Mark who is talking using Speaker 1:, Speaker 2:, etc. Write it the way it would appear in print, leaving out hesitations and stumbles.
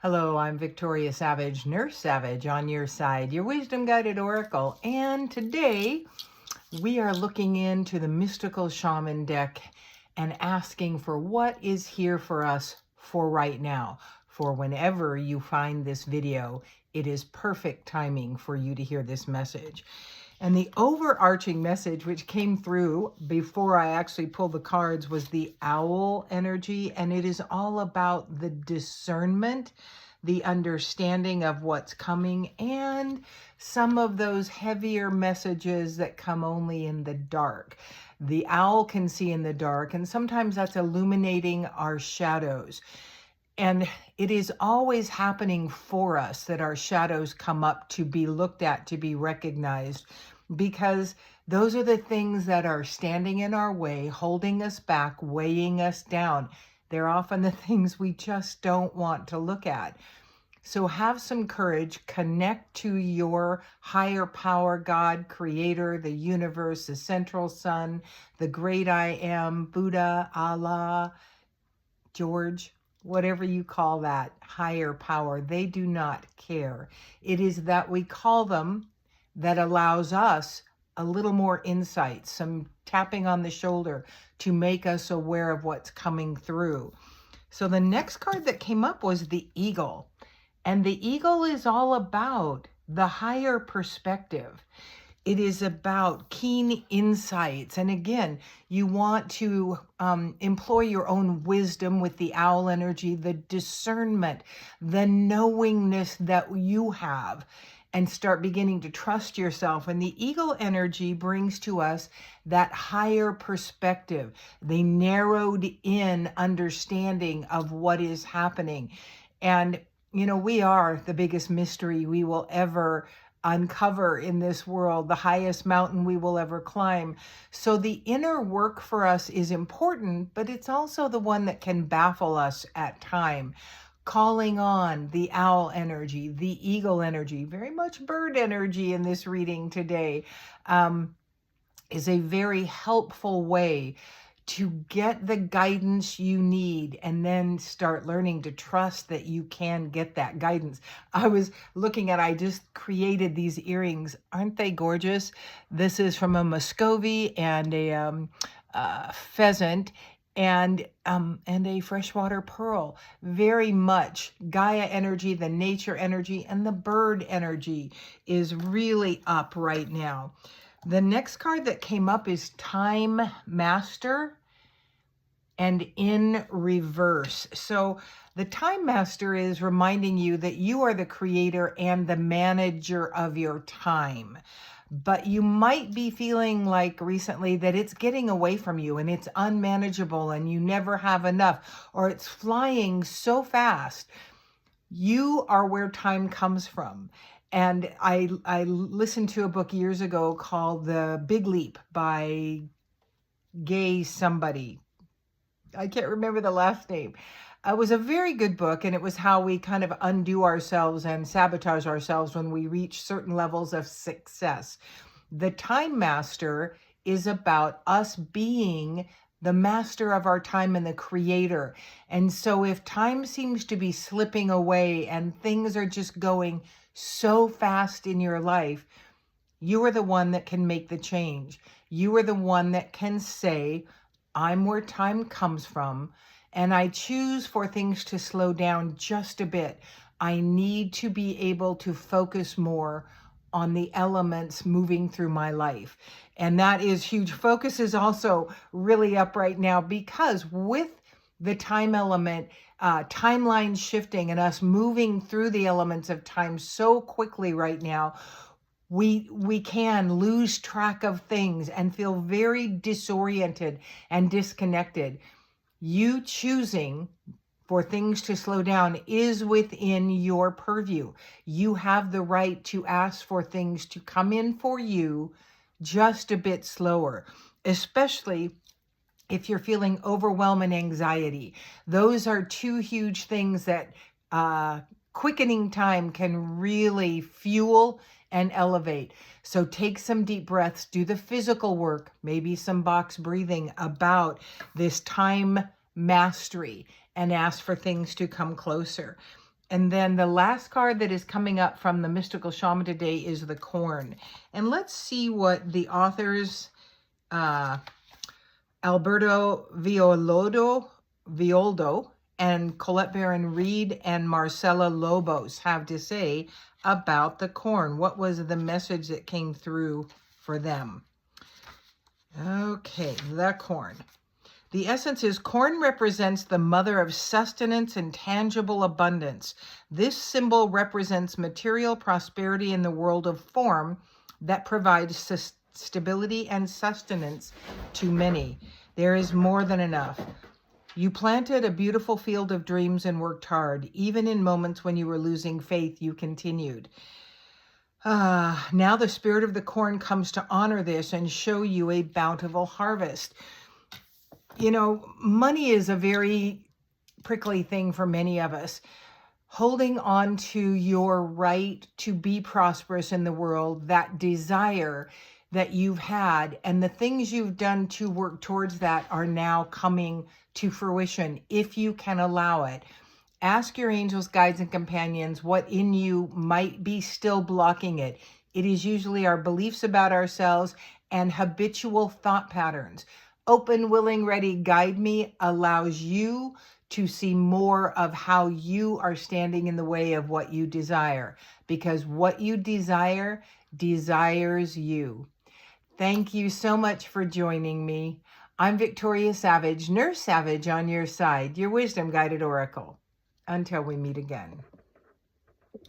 Speaker 1: Hello, I'm Victoria Savage, Nurse Savage on your side, your wisdom guided oracle. And today we are looking into the mystical shaman deck and asking for what is here for us for right now. For whenever you find this video, it is perfect timing for you to hear this message. And the overarching message, which came through before I actually pulled the cards, was the owl energy. And it is all about the discernment, the understanding of what's coming, and some of those heavier messages that come only in the dark. The owl can see in the dark, and sometimes that's illuminating our shadows. And it is always happening for us that our shadows come up to be looked at, to be recognized, because those are the things that are standing in our way, holding us back, weighing us down. They're often the things we just don't want to look at. So have some courage, connect to your higher power, God, creator, the universe, the central sun, the great I am, Buddha, Allah, George, whatever you call that higher power. They do not care. It is that we call them that allows us a little more insight, some tapping on the shoulder to make us aware of what's coming through. So the next card that came up was the eagle. And the eagle is all about the higher perspective. It is about keen insights. And again, you want to employ your own wisdom with the owl energy, the discernment, the knowingness that you have, and start beginning to trust yourself. And the eagle energy brings to us that higher perspective, the narrowed in understanding of what is happening. And you know, we are the biggest mystery we will ever uncover in this world, the highest mountain we will ever climb. So the inner work for us is important, but it's also the one that can baffle us at time. Calling on the owl energy, the eagle energy, very much bird energy in this reading today, is a very helpful way to get the guidance you need and then start learning to trust that you can get that guidance. I was looking at, I just created these earrings. Aren't they gorgeous? This is from a Muscovy and a pheasant and a freshwater pearl. Very much Gaia energy, the nature energy, and the bird energy is really up right now. The next card that came up is Time Master and in reverse. So the Time Master is reminding you that you are the creator and the manager of your time. But you might be feeling like recently that it's getting away from you and it's unmanageable and you never have enough, or it's flying so fast. You are where time comes from. And I listened to a book years ago called The Big Leap by Gay somebody. I can't remember the last name. It was a very good book, and it was how we kind of undo ourselves and sabotage ourselves when we reach certain levels of success. The Time Master is about us being the master of our time and the creator. And so if time seems to be slipping away and things are just going so fast in your life, you are the one that can make the change. You are the one that can say, I'm where time comes from, and I choose for things to slow down just a bit. I need to be able to focus more on the elements moving through my life. And that is huge. Focus is also really up right now because with the time element, timeline shifting and us moving through the elements of time so quickly right now, we can lose track of things and feel very disoriented and disconnected. You choosing for things to slow down is within your purview. You have the right to ask for things to come in for you just a bit slower, especially if you're feeling overwhelm and anxiety. Those are two huge things that quickening time can really fuel and elevate. So take some deep breaths, do the physical work, maybe some box breathing about this time mastery, and ask for things to come closer. And then the last card that is coming up from the Mystical Shaman today is the corn. And let's see what the authors, Alberto Violdo and Colette Baron Reed and Marcela Lobos have to say about the corn. What was the message that came through for them? Okay, the corn. The essence is corn represents the mother of sustenance and tangible abundance. This symbol represents material prosperity in the world of form that provides stability and sustenance to many. There is more than enough. You planted a beautiful field of dreams and worked hard. Even in moments when you were losing faith, you continued. Now the spirit of the corn comes to honor this and show you a bountiful harvest. You know, money is a very prickly thing for many of us. Holding on to your right to be prosperous in the world, that desire that you've had and the things you've done to work towards that are now coming to fruition if you can allow it. Ask your angels, guides, and companions what in you might be still blocking it. It is usually our beliefs about ourselves and habitual thought patterns. Open, willing, ready, guide me allows you to see more of how you are standing in the way of what you desire, because what you desire desires you. Thank you so much for joining me. I'm Victoria Savage, Nurse Savage on your side, your wisdom guided oracle. Until we meet again.